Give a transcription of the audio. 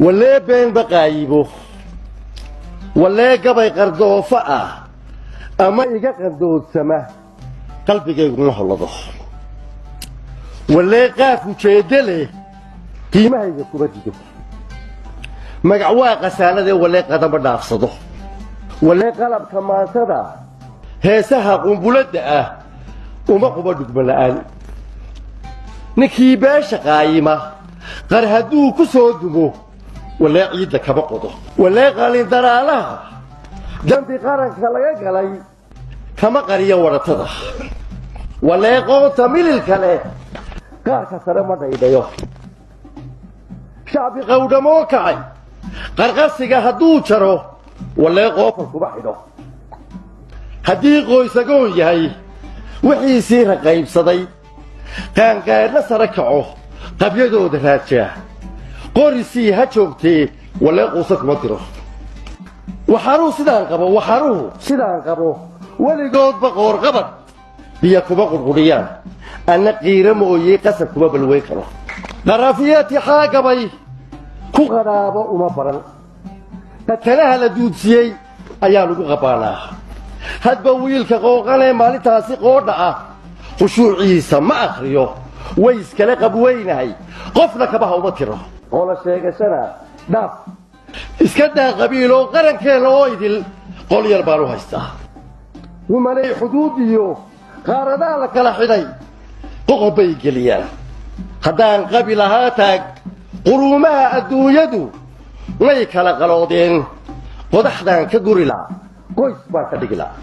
ولا بين بقايبه ولا قبي قردو فأه أما إيجا قردو السماء قلبي يقول الله ولا قافو شيدله قيمة هي كبدي مقعوا قسالة ولا قدم نافصده ولا قلب كما سدا هسها قنبلة وما قبض بالآن نكي باش قايمة قرهدو كسودمو ولا عيد لك بقضه ولا قال دراله جنبي قرن كلا قلي كما قريه ورتده ولا قوت من الكلام قال كسر ما دايديو شعبي قوده موكعي قرقسيغا هدو جرو ولا قوف كبخيدو هدي qoysago yahay wixii si raqaybsaday qaanqaarna sarakacoo qabyadooda raajiya qorisi ha joogtee wala quusa kuma diro waxaru sidaan qabo waligood baqoor qabad biya kuba qurquriyaan ana qiira mooyee qasab kuba balway karo qarafiyati xaaqabay ku qaraabo uma baran tatalaha la duudsiyay ayaa lagu qabaanaa hadba wiilka qooqane maalintaasi qoodha ah khushuuciisa ma akhriyo way iskala qabweynahay qofna kabaha uma tiro oo la sheegashana dhaaf iska daa qabiilo qarankeena oo idil qol yar baan u haystaa wumanay xuduudiyo qaaradaa la kala xidhay qoqobay geliyaan haddaan qabil ahaa taag quruumaha adduunyadu way kala qaloodeen qodaxdaan ka guri lahaa qoys baan ka dhigi lahaa